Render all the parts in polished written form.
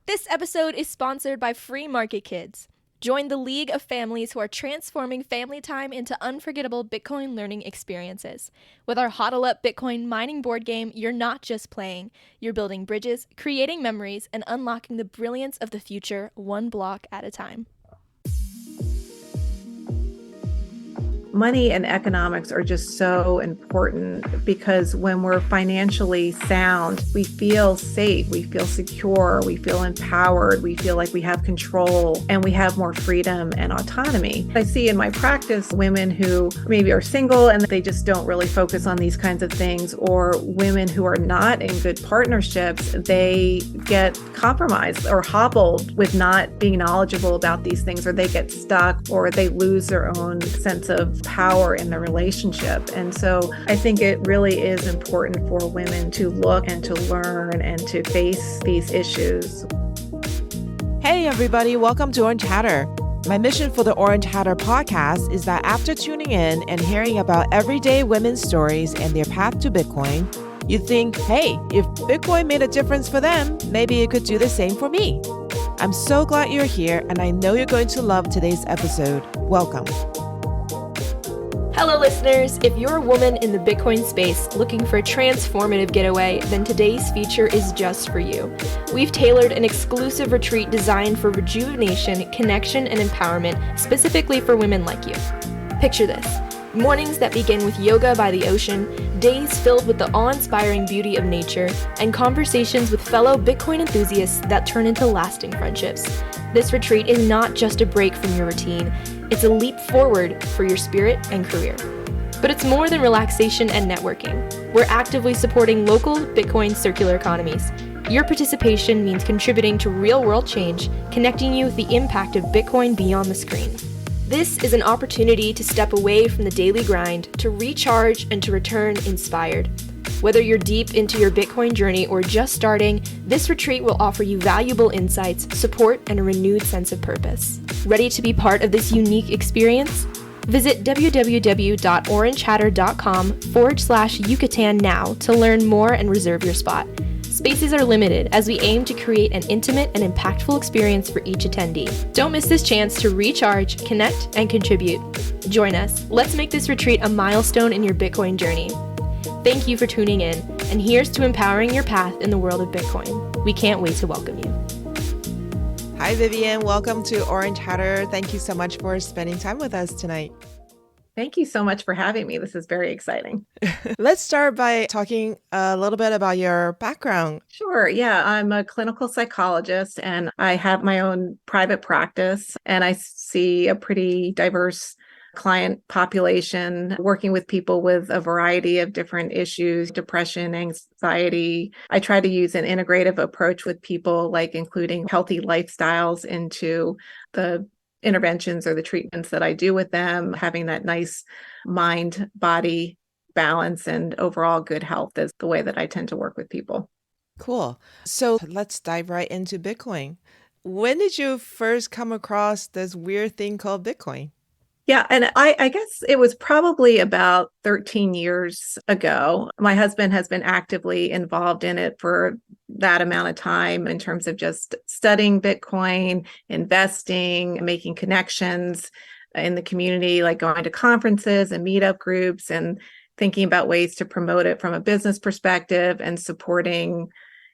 This episode is sponsored by Free Market Kids. Join the league of families who are transforming family time into unforgettable Bitcoin learning experiences. With our Hodl Up Bitcoin mining board game, you're not just playing, you're building bridges, creating memories, and unlocking the brilliance of the future one block at a time. Money and economics are just so important because when we're financially sound, we feel safe, we feel secure, we feel empowered, we feel like we have control, and we have more freedom and autonomy. I see in my practice women who maybe are single and they just don't really focus on these kinds of things, or women who are not in good partnerships, they get compromised or hobbled with not being knowledgeable about these things, or they get stuck, or they lose their own sense of power in the relationship. And so I think it really is important for women to look and to learn and to face these issues. Hey everybody, welcome to Orange Hatter. My mission for the Orange Hatter podcast is that after tuning in and hearing about everyday women's stories and their path to Bitcoin, you think, hey, if Bitcoin made a difference for them, maybe it could do the same for me. I'm so glad you're here, and I know you're going to love today's episode. Welcome. Hello, listeners. If you're a woman in the Bitcoin space looking for a transformative getaway, then today's feature is just for you. We've tailored an exclusive retreat designed for rejuvenation, connection, and empowerment specifically for women like you. Picture this. Mornings that begin with yoga by the ocean, days filled with the awe-inspiring beauty of nature, and conversations with fellow Bitcoin enthusiasts that turn into lasting friendships. This retreat is not just a break from your routine, it's a leap forward for your spirit and career. But it's more than relaxation and networking. We're actively supporting local Bitcoin circular economies. Your participation means contributing to real-world change, connecting you with the impact of Bitcoin beyond the screen. This is an opportunity to step away from the daily grind, to recharge and to return inspired. Whether you're deep into your Bitcoin journey or just starting, this retreat will offer you valuable insights, support, and a renewed sense of purpose. Ready to be part of this unique experience? Visit www.orangehatter.com/Yucatan now to learn more and reserve your spot. Spaces are limited as we aim to create an intimate and impactful experience for each attendee. Don't miss this chance to recharge, connect, and contribute. Join us. Let's make this retreat a milestone in your Bitcoin journey. Thank you for tuning in, and here's to empowering your path in the world of Bitcoin. We can't wait to welcome you. Hi Vivian, welcome to Orange Hatter. Thank you so much for spending time with us tonight. Thank you so much for having me. This is very exciting. Let's start by talking a little bit about your background. Sure. Yeah, I'm a clinical psychologist and I have my own private practice, and I see a pretty diverse client population, working with people with a variety of different issues, depression, anxiety. I try to use an integrative approach with people, like including healthy lifestyles into the interventions or the treatments that I do with them, having that nice mind-body balance and overall good health is the way that I tend to work with people. Cool. So let's dive right into Bitcoin. When did you first come across this weird thing called Bitcoin? Yeah, and I guess it was probably about 13 years ago. My husband has been actively involved in it for that amount of time in terms of just studying Bitcoin, investing, making connections in the community, like going to conferences and meetup groups and thinking about ways to promote it from a business perspective and supporting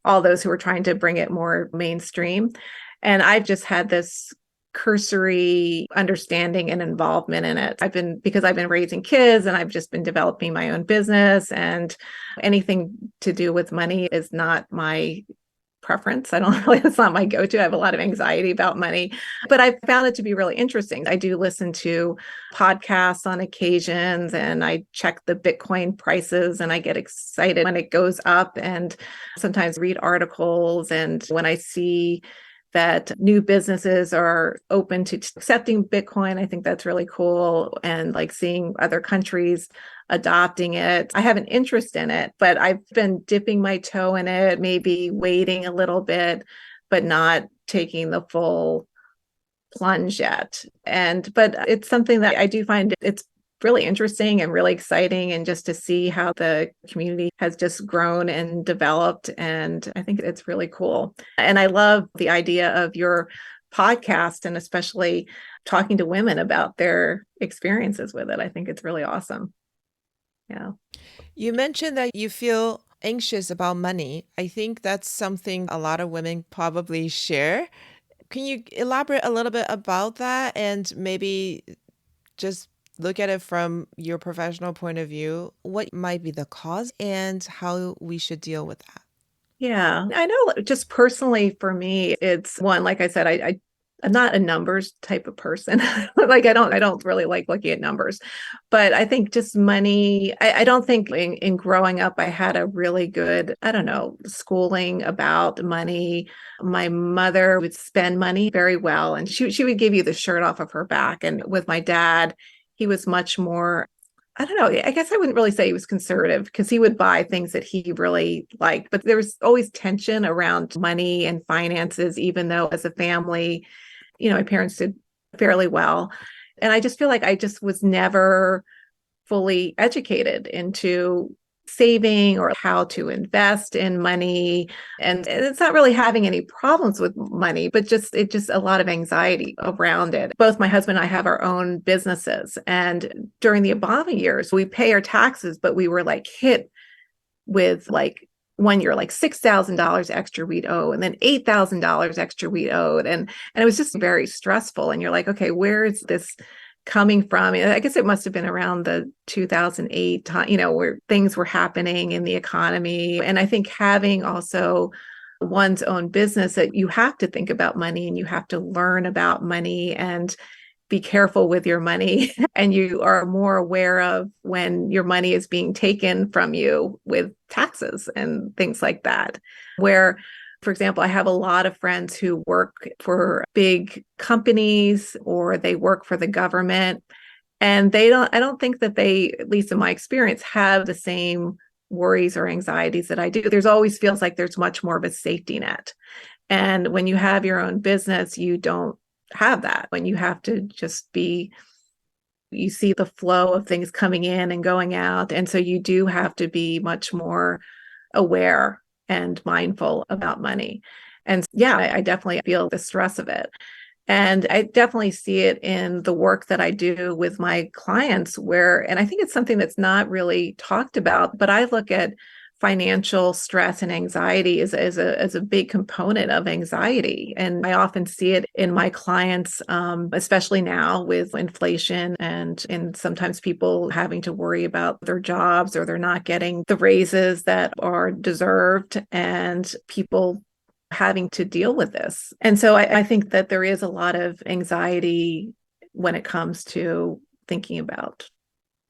all those who are trying to bring it more mainstream. And I've just had this cursory understanding and involvement in it. Because I've been raising kids and I've just been developing my own business, and anything to do with money is not my preference. It's not my go-to. I have a lot of anxiety about money, but I found it to be really interesting. I do listen to podcasts on occasions, and I check the Bitcoin prices, and I get excited when it goes up, and sometimes read articles. And when I see that new businesses are open to accepting Bitcoin, I think that's really cool. And like seeing other countries adopting it, I have an interest in it, but I've been dipping my toe in it, maybe waiting a little bit, but not taking the full plunge yet. But it's something that I do find it's really interesting and really exciting, and just to see how the community has just grown and developed. And I think it's really cool. And I love the idea of your podcast, and especially talking to women about their experiences with it. I think it's really awesome. Yeah. You mentioned that you feel anxious about money. I think that's something a lot of women probably share. Can you elaborate a little bit about that and maybe just look at it from your professional point of view? What might be the cause and how we should deal with that? Yeah, I know just personally for me, it's one, like I said, I'm not a numbers type of person. Like I don't really like looking at numbers. But I think just money, I don't think in growing up I had a really good, I don't know, schooling about money. My mother would spend money very well, and she would give you the shirt off of her back. And with my dad, he was much more, I don't know. I guess I wouldn't really say he was conservative, because he would buy things that he really liked. But there was always tension around money and finances, even though as a family, my parents did fairly well. And I just feel like I just was never fully educated into saving or how to invest in money. And it's not really having any problems with money, but just a lot of anxiety around it. Both my husband and I have our own businesses. And during the Obama years, we pay our taxes, but we were like hit with like one year, like $6,000 extra we'd owe, and then $8,000 extra we owed. And it was just very stressful. And you're like, okay, where is this coming from? I guess it must have been around the 2008 time, where things were happening in the economy. And I think having also one's own business, that you have to think about money and you have to learn about money and be careful with your money. And you are more aware of when your money is being taken from you with taxes and things like that. Where, for example, I have a lot of friends who work for big companies or they work for the government, and I don't think that they, at least in my experience, have the same worries or anxieties that I do. There's always feels like there's much more of a safety net. And when you have your own business, you don't have that. When you have to just you see the flow of things coming in and going out. And so you do have to be much more aware and mindful about money. And yeah, I definitely feel the stress of it. And I definitely see it in the work that I do with my clients and I think it's something that's not really talked about, but I look at financial stress and anxiety as a big component of anxiety. And I often see it in my clients, especially now with inflation and sometimes people having to worry about their jobs, or they're not getting the raises that are deserved, and people having to deal with this. And so I think that there is a lot of anxiety when it comes to thinking about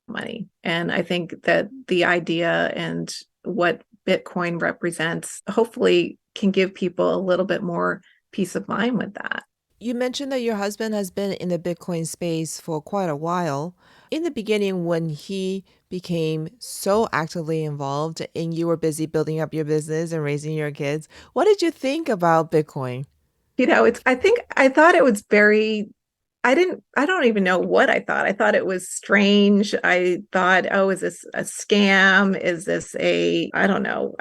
money. And I think that the idea and what Bitcoin represents hopefully can give people a little bit more peace of mind with that. You mentioned that your husband has been in the Bitcoin space for quite a while. In the beginning, when he became so actively involved and you were busy building up your business and raising your kids, what did you think about Bitcoin? I thought it was very, I don't even know what I thought. I thought it was strange. I thought, oh, is this a scam? Is this I don't know.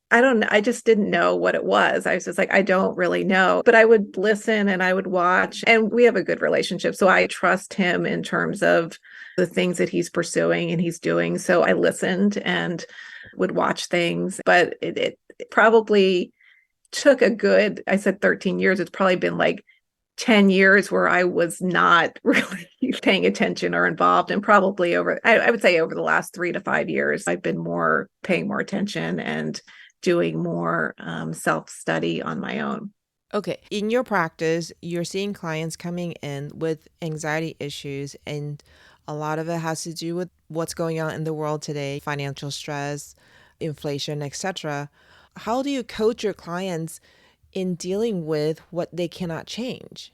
I just didn't know what it was. I was just like, I don't really know. But I would listen and I would watch, and we have a good relationship. So I trust him in terms of the things that he's pursuing and he's doing. So I listened and would watch things. But it probably took I said 13 years. It's probably been like 10 years where I was not really paying attention or involved. And probably I would say over the last 3 to 5 years, I've been paying more attention and doing more self-study on my own. Okay, in your practice, you're seeing clients coming in with anxiety issues, and a lot of it has to do with what's going on in the world today, financial stress, inflation, etc. How do you coach your clients in dealing with what they cannot change?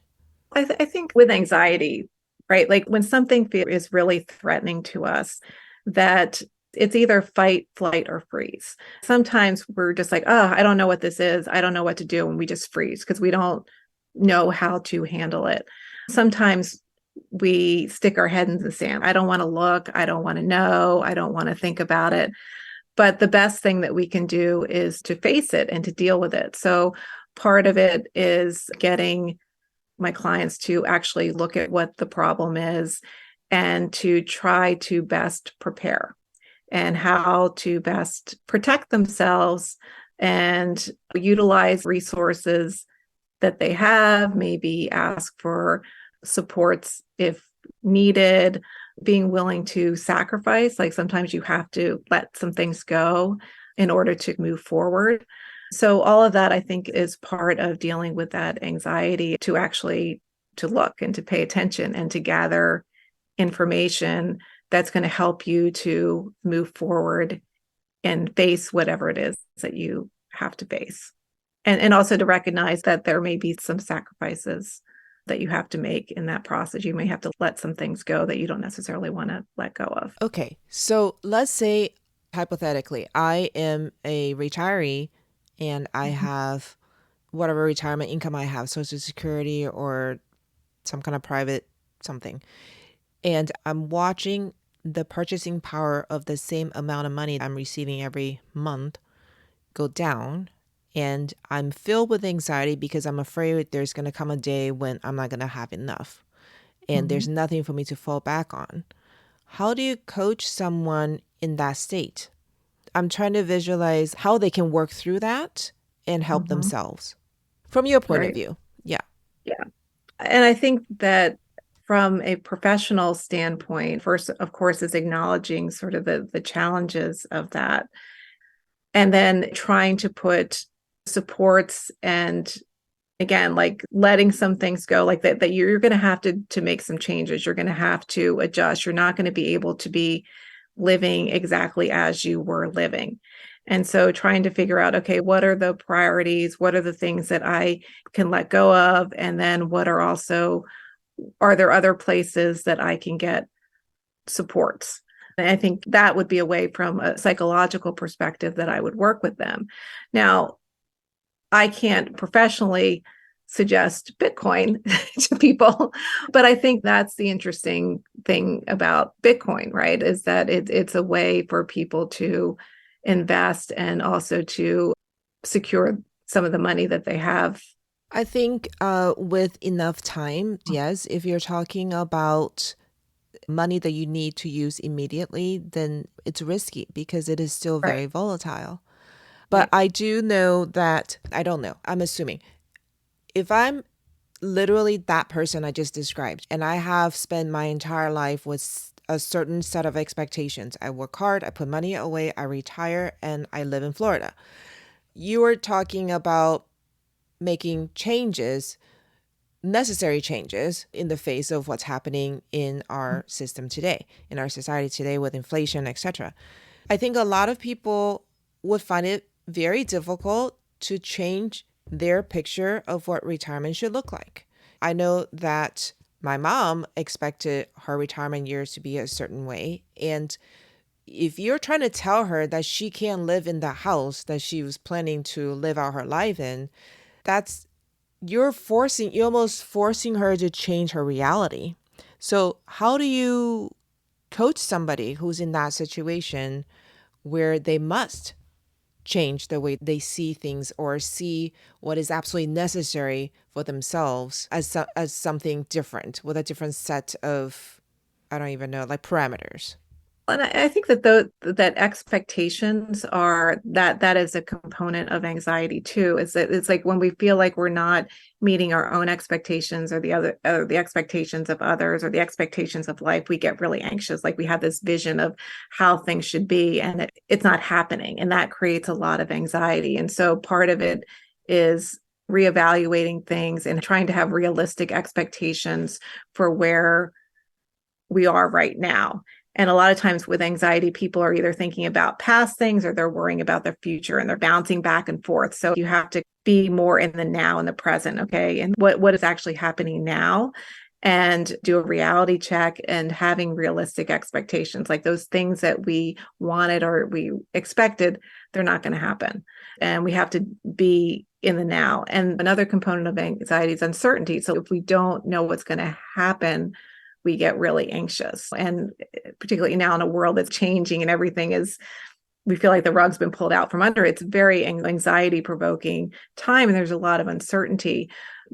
I think with anxiety, right? Like when something is really threatening to us, that it's either fight, flight, or freeze. Sometimes we're just like, oh, I don't know what this is. I don't know what to do. And we just freeze because we don't know how to handle it. Sometimes we stick our head in the sand. I don't want to look. I don't want to know. I don't want to think about it. But the best thing that we can do is to face it and to deal with it. So part of it is getting my clients to actually look at what the problem is and to try to best prepare and how to best protect themselves and utilize resources that they have, maybe ask for supports if needed, being willing to sacrifice. Like sometimes you have to let some things go in order to move forward. So all of that, I think, is part of dealing with that anxiety, to actually to look and to pay attention and to gather information that's going to help you to move forward and face whatever it is that you have to face. And also to recognize that there may be some sacrifices that you have to make in that process. You may have to let some things go that you don't necessarily want to let go of. Okay, so let's say hypothetically, I am a retiree and I have whatever retirement income I have, Social Security or some kind of private something, and I'm watching the purchasing power of the same amount of money I'm receiving every month go down. And I'm filled with anxiety because I'm afraid there's going to come a day when I'm not going to have enough and there's nothing for me to fall back on. How do you coach someone in that state? I'm trying to visualize how they can work through that and help themselves from your point of view. Yeah. Yeah. And I think that from a professional standpoint, first, of course, is acknowledging sort of the challenges of that. And then trying to put supports and, again, like letting some things go, like that you're going to have to make some changes. You're going to have to adjust. You're not going to be able to be living exactly as you were living. And so trying to figure out, okay, what are the priorities? What are the things that I can let go of? And then are there other places that I can get supports? And I think that would be a way from a psychological perspective that I would work with them. Now, I can't professionally suggest Bitcoin to people, but I think that's the interesting thing about Bitcoin, right? Is that it's a way for people to invest and also to secure some of the money that they have. I think with enough time, yes, if you're talking about money that you need to use immediately, then it's risky because it is still very volatile. But I do know that, I don't know, I'm assuming, if I'm literally that person I just described, and I have spent my entire life with a certain set of expectations, I work hard, I put money away, I retire, and I live in Florida. You are talking about making changes, necessary changes in the face of what's happening in our system today, in our society today with inflation, etc. I think a lot of people would find it very difficult to change their picture of what retirement should look like. I know that my mom expected her retirement years to be a certain way. And if you're trying to tell her that she can't live in the house that she was planning to live out her life in, you're almost forcing her to change her reality. So how do you coach somebody who's in that situation where they must change the way they see things or see what is absolutely necessary for themselves as something different with a different set of, I don't even know, like parameters? And I think that that expectations are that is a component of anxiety too. Is that it's like when we feel like we're not meeting our own expectations or the expectations of others or the expectations of life, we get really anxious. Like we have this vision of how things should be, and it's not happening, and that creates a lot of anxiety. And so part of it is reevaluating things and trying to have realistic expectations for where we are right now. And a lot of times with anxiety, people are either thinking about past things or they're worrying about their future, and they're bouncing back and forth. So you have to be more in the now and the present, okay? And what is actually happening now, and do a reality check and having realistic expectations. Like those things that we wanted or we expected, they're not going to happen. And we have to be in the now. And another component of anxiety is uncertainty. So if we don't know what's going to happen, we get really anxious. And particularly now in a world that's changing and everything is, we feel like the rug's been pulled out from under. It's very anxiety provoking time. And there's a lot of uncertainty.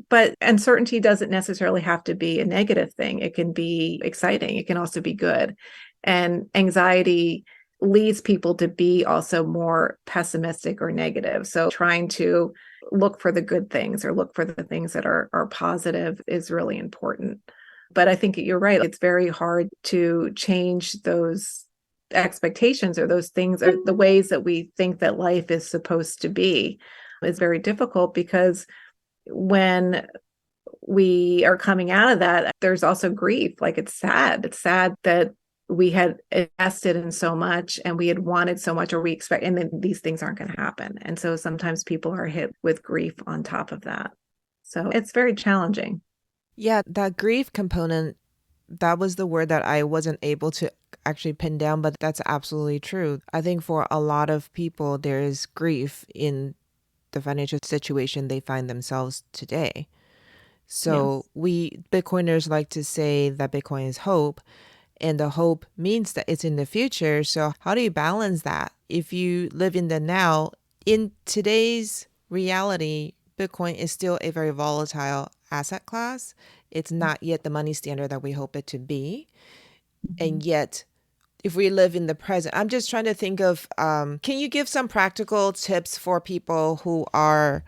But uncertainty doesn't necessarily have to be a negative thing. It can be exciting. It can also be good. And anxiety leads people to be also more pessimistic or negative. So trying to look for the good things or look for the things that are positive is really important. But I think you're right. It's very hard to change those expectations or those things or the ways that we think that life is supposed to be is very difficult, because when we are coming out of that, there's also grief. Like it's sad. It's sad that we had invested in so much and we had wanted so much, or we expect, and then these things aren't going to happen. And so sometimes people are hit with grief on top of that. So it's very challenging. Yeah, that grief component, that was the word that I wasn't able to actually pin down, but that's absolutely true. I think for a lot of people, there is grief in the financial situation they find themselves today. So Yes. we Bitcoiners like to say that Bitcoin is hope, and the hope means that it's in the future. So how do you balance that? If you live in the now, in today's reality, Bitcoin is still a very volatile asset class. It's not yet the money standard that we hope it to be. Mhm. And yet, if we live in the present, I'm just trying to think of, can you give some practical tips for people who are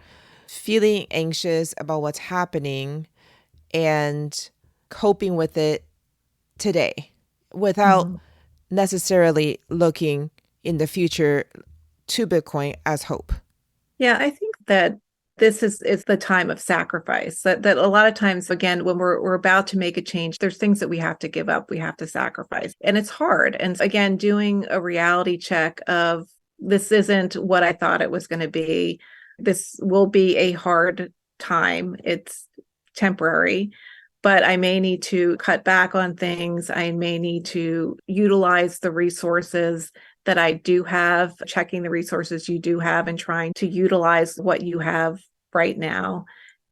feeling anxious about what's happening and coping with it today without Mhm. necessarily looking in the future to Bitcoin as hope? Yeah, I think that this is the time of sacrifice. That a lot of times, again, when we're about to make a change, there's things that we have to give up, we have to sacrifice, and it's hard. And again, doing a reality check of this isn't what I thought it was going to be. This will be a hard time. It's temporary, but I may need to cut back on things. I may need to utilize the resources that I do have, checking the resources you do have and trying to utilize what you have right now.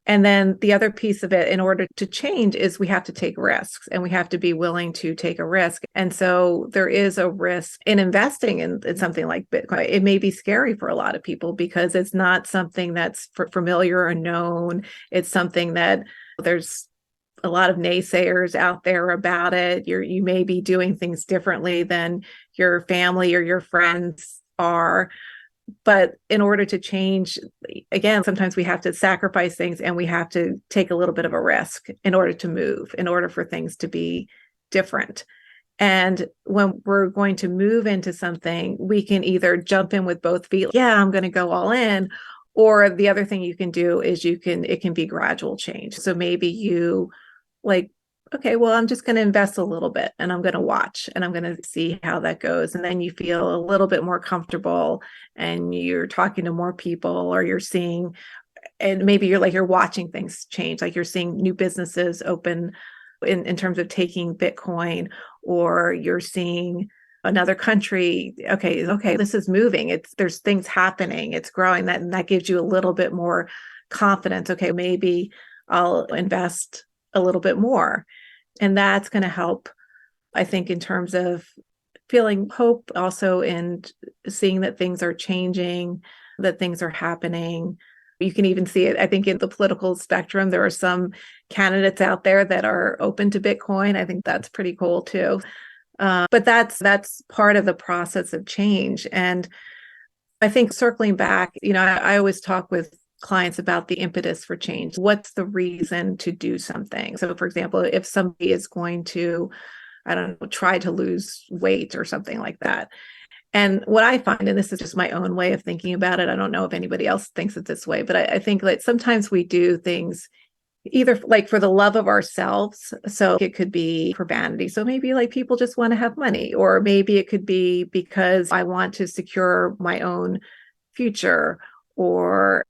And then the other piece of it, in order to change, is we have to take risks and we have to be willing to take a risk. And so there is a risk in investing in something like Bitcoin. It may be scary for a lot of people because it's not something that's familiar or known. It's something that there's a lot of naysayers out there about it. You may be doing things differently than your family or your friends are. But in order to change, again, sometimes we have to sacrifice things and we have to take a little bit of a risk in order to move, in order for things to be different. And when we're going to move into something, we can either jump in with both feet, yeah, I'm going to go all in. Or the other thing you can do is it can be gradual change. So maybe you like, okay, well, I'm just going to invest a little bit and I'm going to watch and I'm going to see how that goes. And then you feel a little bit more comfortable and you're talking to more people, or you're seeing, and maybe you're watching things change, like you're seeing new businesses open in terms of taking Bitcoin, or you're seeing another country. Okay, this is moving. There's things happening. It's growing. That gives you a little bit more confidence. Okay, maybe I'll invest a little bit more. And that's going to help, I think, in terms of feeling hope, also in seeing that things are changing, that things are happening. You can even see it, I think, in the political spectrum. There are some candidates out there that are open to Bitcoin. I think that's pretty cool too. But that's part of the process of change. And I think circling back, I always talk with clients about the impetus for change. What's the reason to do something? So, for example, if somebody is going to, I don't know, try to lose weight or something like that. And what I find, and this is just my own way of thinking about it, I don't know if anybody else thinks it this way, but I think that sometimes we do things either like for the love of ourselves. So it could be for vanity. So maybe like people just want to have money, or maybe it could be because I want to secure my own future, or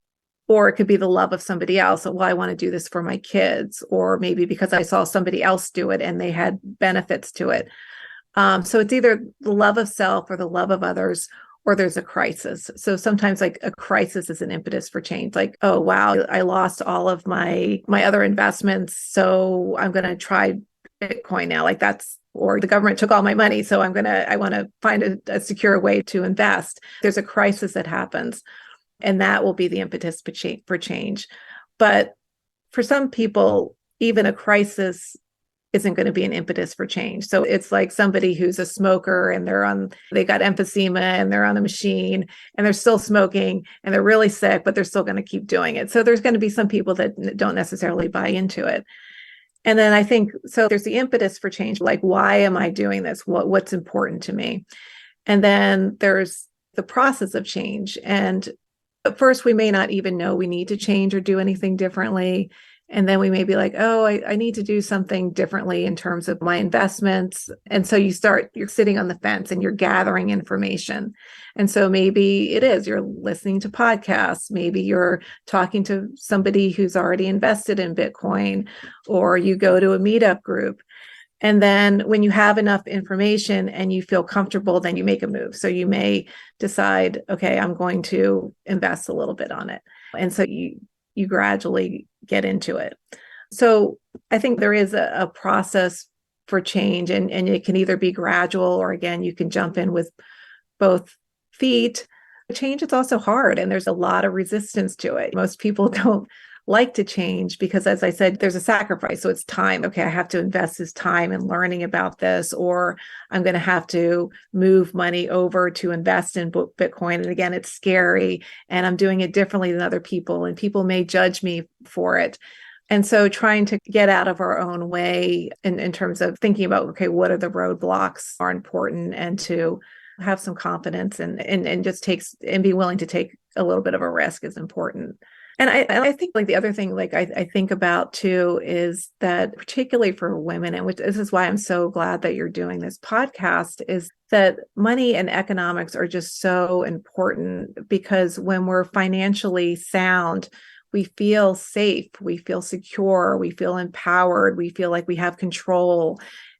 it could be the love of somebody else. So, well, I want to do this for my kids, or maybe because I saw somebody else do it and they had benefits to it. So it's either the love of self or the love of others, or there's a crisis. So sometimes like a crisis is an impetus for change. Like, oh, wow, I lost all of my other investments. So I'm going to try Bitcoin now. Like or the government took all my money. So I want to find a secure way to invest. There's a crisis that happens, and that will be the impetus for change. But for some people, even a crisis isn't going to be an impetus for change. So it's like somebody who's a smoker and they got emphysema and they're on a machine and they're still smoking and they're really sick, but they're still going to keep doing it. So there's going to be some people that don't necessarily buy into it. And then I think, so there's the impetus for change, like, why am I doing this? What's important to me? And then there's the process of change. And at first, we may not even know we need to change or do anything differently. And then we may be like, oh, I need to do something differently in terms of my investments. And so you're sitting on the fence and you're gathering information. And so maybe you're listening to podcasts, maybe you're talking to somebody who's already invested in Bitcoin, or you go to a meetup group. And then when you have enough information and you feel comfortable, then you make a move. So you may decide, okay, I'm going to invest a little bit on it. And so you gradually get into it. So I think there is a process for change, and it can either be gradual, or again, you can jump in with both feet. Change is also hard, and there's a lot of resistance to it. Most people don't like to change because, as I said, there's a sacrifice. So it's time. Okay, I have to invest this time in learning about this, or I'm going to have to move money over to invest in Bitcoin. And again, it's scary, and I'm doing it differently than other people, and people may judge me for it. And so trying to get out of our own way in terms of thinking about, okay, what are the roadblocks are important, and to have some confidence and just be willing to take a little bit of a risk is important. And I think, like, the other thing, like, I think about too, is that particularly for women, and this is why I'm so glad that you're doing this podcast, is that money and economics are just so important, because when we're financially sound, we feel safe, we feel secure, we feel empowered, we feel like we have control,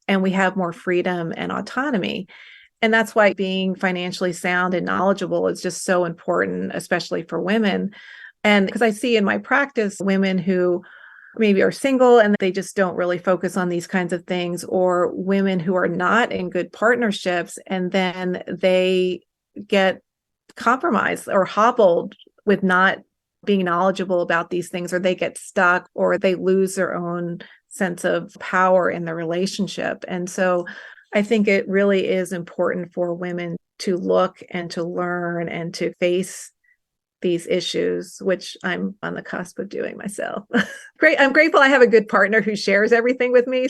and we have more freedom and autonomy. And that's why being financially sound and knowledgeable is just so important, especially for women. And because I see in my practice women who maybe are single and they just don't really focus on these kinds of things, or women who are not in good partnerships, and then they get compromised or hobbled with not being knowledgeable about these things, or they get stuck, or they lose their own sense of power in the relationship. And so I think it really is important for women to look and to learn and to face these issues, which I'm on the cusp of doing myself. Great. I'm grateful I have a good partner who shares everything with me.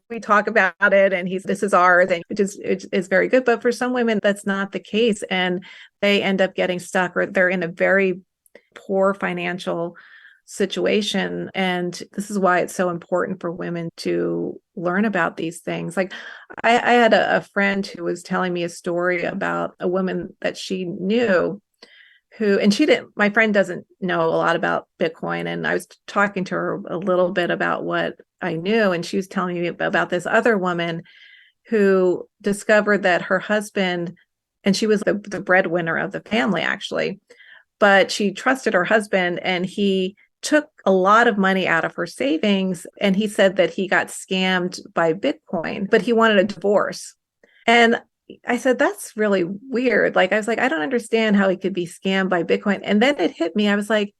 We talk about it, and this is ours, and it is very good. But for some women, that's not the case, and they end up getting stuck, or they're in a very poor financial situation. And this is why it's so important for women to learn about these things. Like, I had a friend who was telling me a story about a woman that she knew my friend doesn't know a lot about Bitcoin. And I was talking to her a little bit about what I knew. And she was telling me about this other woman who discovered that her husband, and she was the breadwinner of the family, actually, but she trusted her husband, and he took a lot of money out of her savings. And he said that he got scammed by Bitcoin, but he wanted a divorce. And I said, that's really weird. Like, I was like, I don't understand how he could be scammed by Bitcoin. And then it hit me. I was like,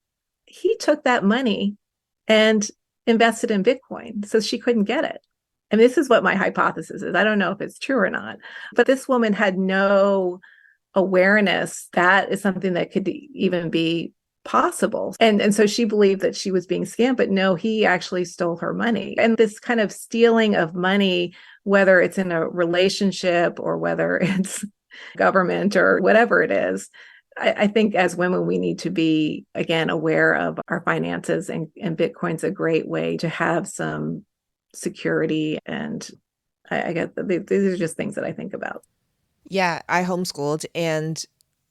he took that money and invested in Bitcoin, so she couldn't get it. And this is what my hypothesis is. I don't know if it's true or not, but this woman had no awareness that is something that could even be possible. And so she believed that she was being scammed, but no, he actually stole her money. And this kind of stealing of money, whether it's in a relationship or whether it's government or whatever it is, I think as women, we need to be, again, aware of our finances, and Bitcoin's a great way to have some security. And I guess these are just things that I think about. Yeah, I homeschooled, and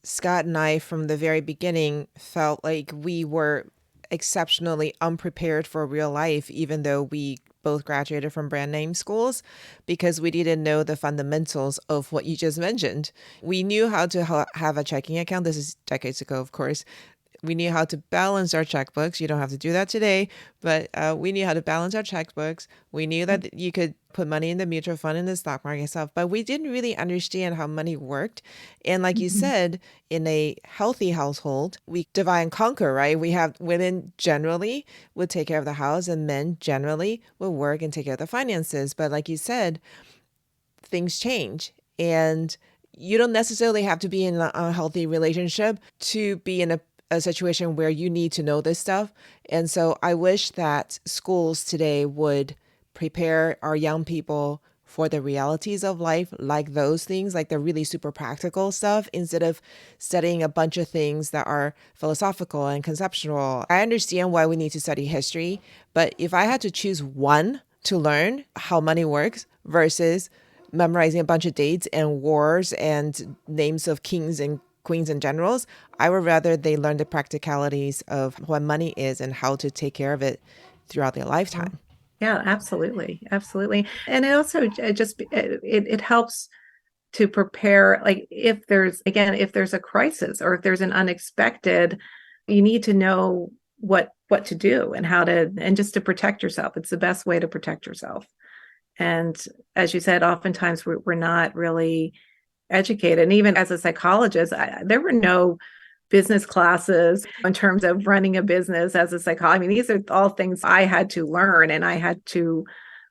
Scott and I, from the very beginning, felt like we were exceptionally unprepared for real life, even though we both graduated from brand name schools, because we didn't know the fundamentals of what you just mentioned. We knew how to have a checking account. This is decades ago, of course. We knew how to balance our checkbooks. You don't have to do that today, but we knew how to balance our checkbooks. We knew that you could put money in the mutual fund and the stock market stuff, but we didn't really understand how money worked. And like you Mhm. said, in a healthy household, we divide and conquer, right? We have women generally would take care of the house and men generally would work and take care of the finances. But like you said, things change. And you don't necessarily have to be in a healthy relationship to be in a situation where you need to know this stuff. And so I wish that schools today would prepare our young people for the realities of life, like those things, like the really super practical stuff, instead of studying a bunch of things that are philosophical and conceptual. I understand why we need to study history, but if I had to choose one to learn how money works versus memorizing a bunch of dates and wars and names of kings and queens and generals, I would rather they learn the practicalities of what money is and how to take care of it throughout their lifetime. Yeah, absolutely. Absolutely. And it also it helps to prepare, like if there's, again, if there's a crisis or if there's an unexpected, you need to know what to do and how to, and just to protect yourself. It's the best way to protect yourself. And as you said, oftentimes we're not really educated. And even as a psychologist, there were no business classes in terms of running a business as a psychologist. I mean, these are all things I had to learn and I had to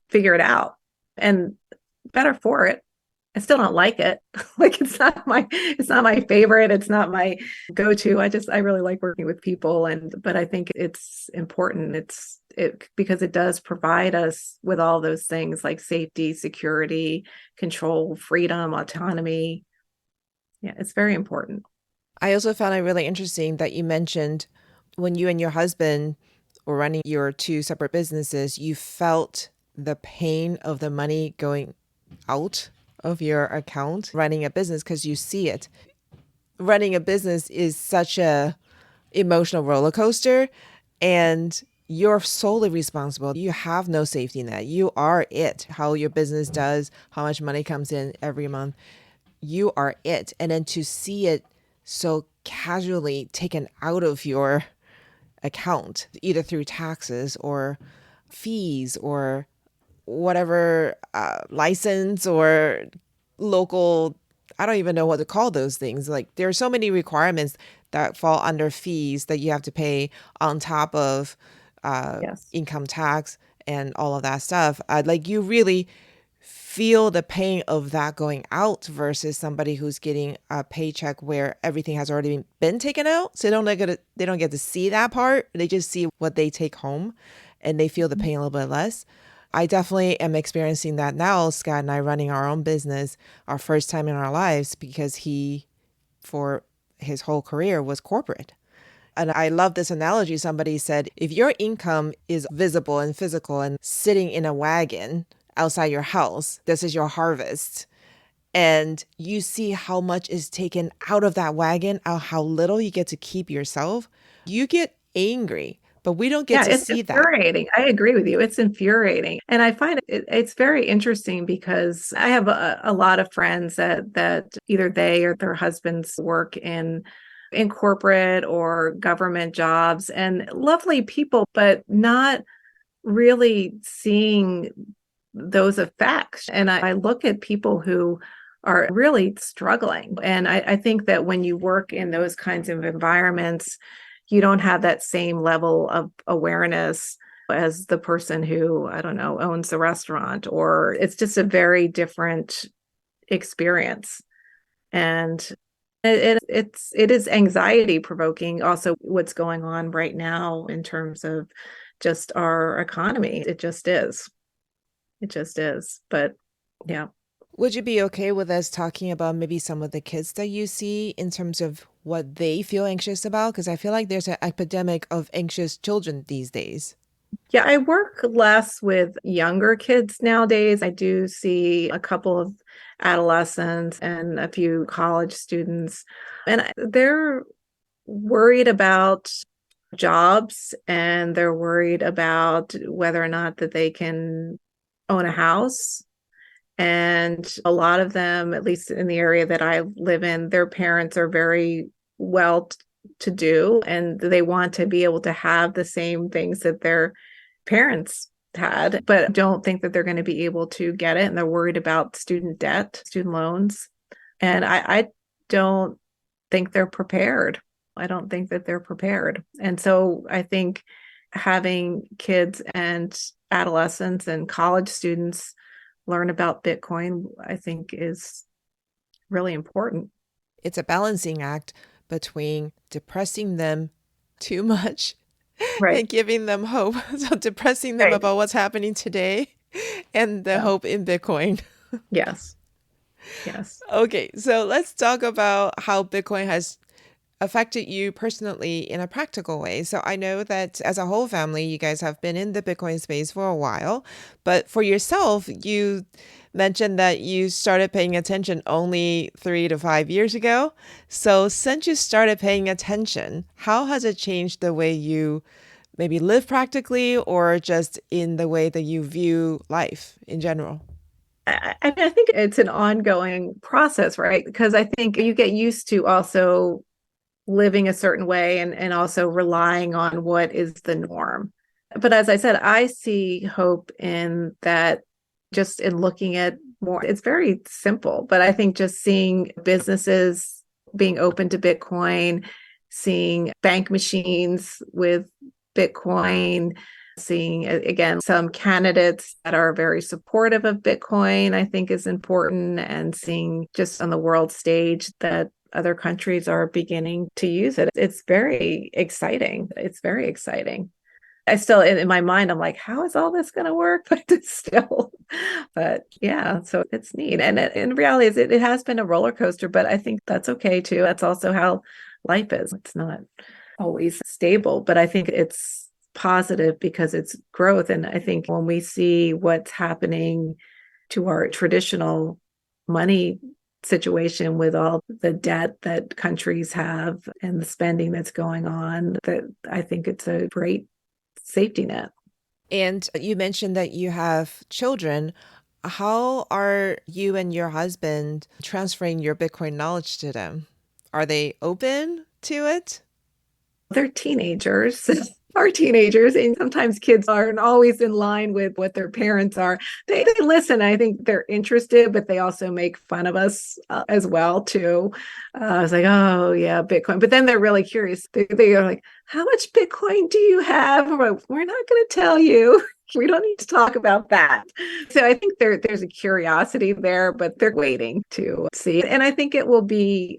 figure it out. And better for it. I still don't like it. Like it's not my favorite. It's not my go-to. I really like working with people, but I think it's important. It because it does provide us with all those things like safety, security, control, freedom, autonomy. Yeah, it's very important. I also found it really interesting that you mentioned when you and your husband were running your two separate businesses, you felt the pain of the money going out of your account running a business because you see it. Running a business is such a emotional roller coaster, and you're solely responsible. You have no safety net. You are it. How your business does, how much money comes in every month, you are it. And then to see it so casually taken out of your account, either through taxes or fees or whatever license or local, I don't even know what to call those things. Like there are so many requirements that fall under fees that you have to pay on top of Yes. income tax and all of that stuff. Like you really feel the pain of that going out versus somebody who's getting a paycheck where everything has already been taken out. So they don't get to see that part. They just see what they take home and they feel the pain a little bit less. I definitely am experiencing that now. Scott and I running our own business, our first time in our lives, because he, for his whole career, was corporate. And I love this analogy. Somebody said, if your income is visible and physical and sitting in a wagon outside your house, this is your harvest. And you see how much is taken out of that wagon, how little you get to keep yourself, you get angry. But we don't get Yeah, to it's see that. infuriating. I agree with you. It's infuriating. And I find it's very interesting because I have a lot of friends that either they or their husbands work in corporate or government jobs, and lovely people, but not really seeing those effects. And I look at people who are really struggling. And I think that when you work in those kinds of environments, you don't have that same level of awareness as the person who, I don't know, owns the restaurant, or it's just a very different experience. And it is anxiety provoking also what's going on right now in terms of just our economy. It just is. It just is. But yeah. Would you be okay with us talking about maybe some of the kids that you see in terms of what they feel anxious about? Because I feel like there's an epidemic of anxious children these days. Yeah, I work less with younger kids nowadays. I do see a couple of adolescents and a few college students, and they're worried about jobs and they're worried about whether or not that they can own a house. And a lot of them, at least in the area that I live in, their parents are very well to do, and they want to be able to have the same things that their parents had, but don't think that they're going to be able to get it. And they're worried about student debt, student loans. And I don't think they're prepared. I don't think that they're prepared. And so I think having kids and adolescents and college students learn about Bitcoin, I think is really important. It's a balancing act between depressing them too much Right. and giving them hope. So depressing them Right. about what's happening today and the Yeah. hope in Bitcoin. Yes. Yes. Okay, so let's talk about how Bitcoin has affected you personally in a practical way. So I know that as a whole family, you guys have been in the Bitcoin space for a while, but for yourself, you mentioned that you started paying attention only 3 to 5 years ago. So since you started paying attention, how has it changed the way you maybe live practically or just in the way that you view life in general? I think it's an ongoing process, right? Because I think you get used to also living a certain way and also relying on what is the norm. But as I said, I see hope in that, just in looking at more, it's very simple, but I think just seeing businesses being open to Bitcoin, seeing bank machines with Bitcoin, seeing again some candidates that are very supportive of Bitcoin, I think is important, and seeing just on the world stage that other countries are beginning to use it. It's very exciting. It's very exciting. I still, in my mind, I'm like, how is all this going to work? But it's still, but yeah, so it's neat. And in reality, it has been a roller coaster, but I think that's okay too. That's also how life is. It's not always stable, but I think it's positive because it's growth. And I think when we see what's happening to our traditional money situation with all the debt that countries have and the spending that's going on, that I think it's a great safety net. And you mentioned that you have children. How are you and your husband transferring your Bitcoin knowledge to them? Are they open to it? They're teenagers. Are teenagers, and sometimes kids aren't always in line with what their parents are. They listen. I think they're interested, but they also make fun of us as well too. I was like, oh yeah, Bitcoin, but then they're really curious. They are like, how much Bitcoin do you have? We're not going to tell you. We don't need to talk about that. So I think there's a curiosity there, but they're waiting to see. And I think it will be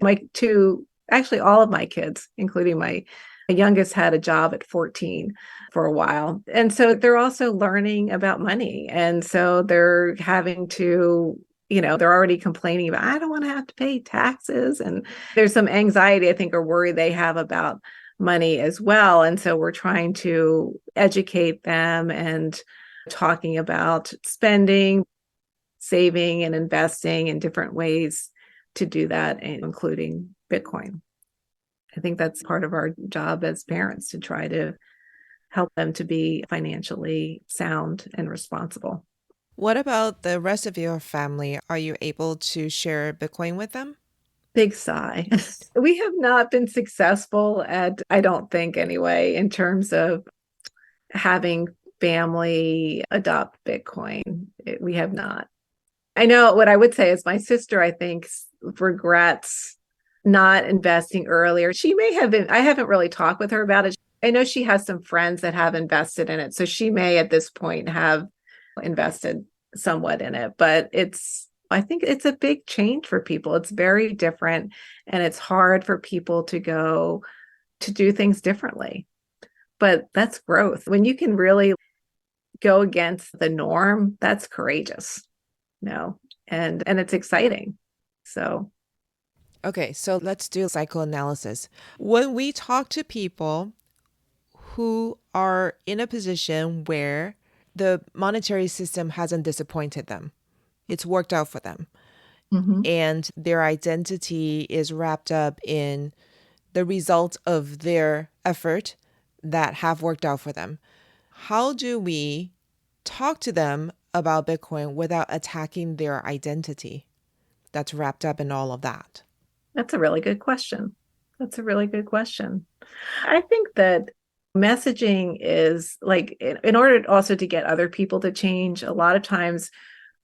actually all of my kids, including my youngest, had a job at 14 for a while. And so they're also learning about money. And so they're having to, they're already complaining about, I don't want to have to pay taxes. And there's some anxiety, I think, or worry they have about money as well. And so we're trying to educate them and talking about spending, saving, and investing in different ways to do that, including Bitcoin. I think that's part of our job as parents, to try to help them to be financially sound and responsible. What about the rest of your family? Are you able to share Bitcoin with them? Big sigh. We have not been successful at, I don't think anyway, in terms of having family adopt Bitcoin. We have not. I know what I would say is my sister, I think, regrets not investing earlier. She may have been, I haven't really talked with her about it. I know she has some friends that have invested in it. So she may at this point have invested somewhat in it, but I think it's a big change for people. It's very different, and it's hard for people to go to do things differently. But that's growth. When you can really go against the norm, that's courageous. No. And it's exciting. So Okay, so let's do psychoanalysis. When we talk to people who are in a position where the monetary system hasn't disappointed them, it's worked out for them, mhm. and their identity is wrapped up in the result of their effort that have worked out for them, how do we talk to them about Bitcoin without attacking their identity that's wrapped up in all of that? That's a really good question. That's a really good question. I think that messaging is like, in order also to get other people to change, a lot of times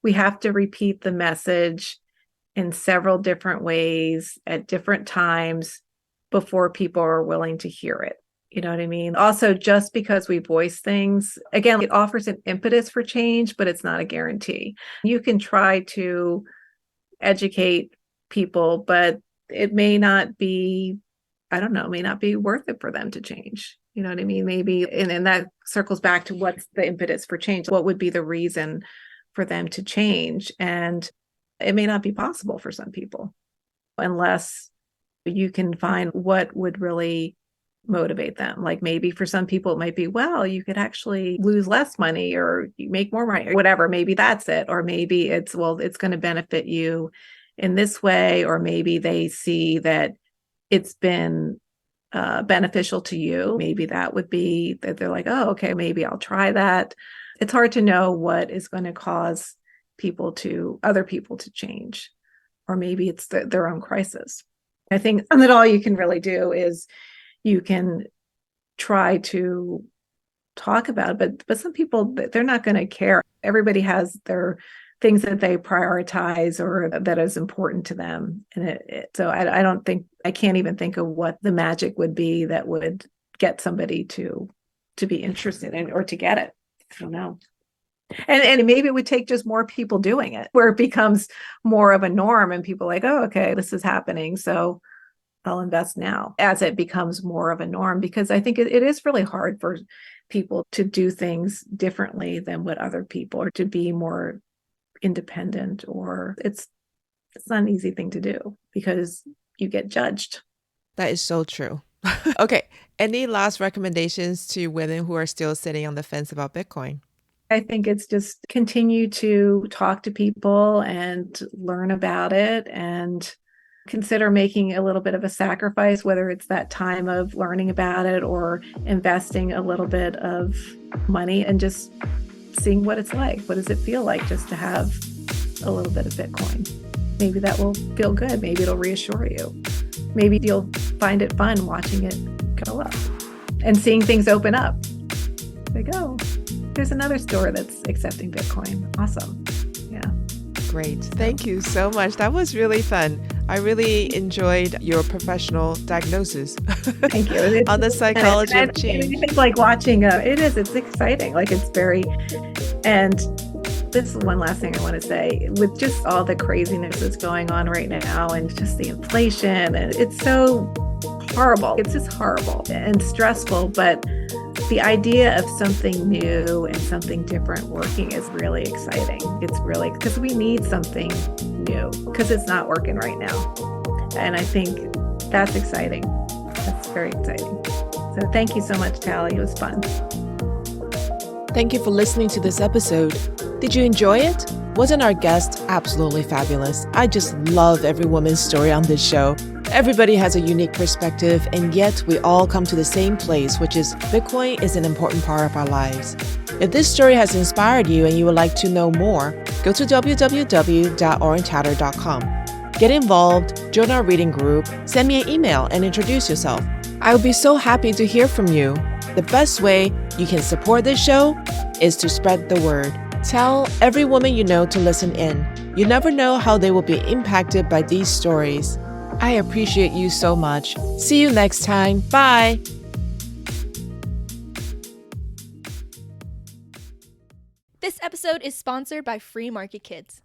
we have to repeat the message in several different ways at different times before people are willing to hear it. You know what I mean? Also, just because we voice things, again, it offers an impetus for change, but it's not a guarantee. You can try to educate people, but it may not be, I don't know, may not be worth it for them to change. You know what I mean? Maybe, and that circles back to what's the impetus for change? What would be the reason for them to change? And it may not be possible for some people unless you can find what would really motivate them. Like maybe for some people, it might be, well, you could actually lose less money or you make more money or whatever. Maybe that's it. Or maybe it's, well, it's going to benefit you in this way. Or maybe they see that it's been beneficial to you. Maybe that would be that they're like, oh, okay, maybe I'll try that. It's hard to know what is going to cause other people to change. Or maybe it's their own crisis. I think that all you can really do is you can try to talk about it, but some people, they're not going to care. Everybody has their things that they prioritize or that is important to them. And so I don't think, I can't even think of what the magic would be that would get somebody to be interested in or to get it. I don't know. And maybe it would take just more people doing it, where it becomes more of a norm and people are like, oh, okay, this is happening, so I'll invest now, as it becomes more of a norm. Because I think it is really hard for people to do things differently than what other people, or to be more independent, or it's not an easy thing to do because you get judged. That is so true. Okay. Any last recommendations to women who are still sitting on the fence about Bitcoin? I think it's just continue to talk to people and learn about it, and consider making a little bit of a sacrifice, whether it's that time of learning about it or investing a little bit of money and just seeing what it's like. What does it feel like just to have a little bit of Bitcoin? Maybe that will feel good. Maybe it'll reassure you. Maybe you'll find it fun watching it go up and seeing things open up. Like, oh, there's another store that's accepting Bitcoin. Awesome. Yeah. Great. Thank you so much. That was really fun. I really enjoyed your professional diagnosis. Thank you. On the psychology of change. It's like watching, it's exciting. Like it's very, and this is one last thing I want to say, with just all the craziness that's going on right now and just the inflation, and it's so horrible. It's just horrible and stressful, but the idea of something new and something different working is really exciting. It's really, because we need something new because it's not working right now. And I think that's exciting. That's very exciting. So thank you so much, Tally. It was fun. Thank you for listening to this episode. Did you enjoy it? Wasn't our guest absolutely fabulous? I just love every woman's story on this show. Everybody has a unique perspective, and yet we all come to the same place, which is Bitcoin is an important part of our lives. If this story has inspired you and you would like to know more, go to www.orangehatter.com. Get involved, join our reading group, send me an email, and introduce yourself. I would be so happy to hear from you. The best way you can support this show is to spread the word. Tell every woman you know to listen in. You never know how they will be impacted by these stories. I appreciate you so much. See you next time. Bye. This episode is sponsored by Free Market Kids.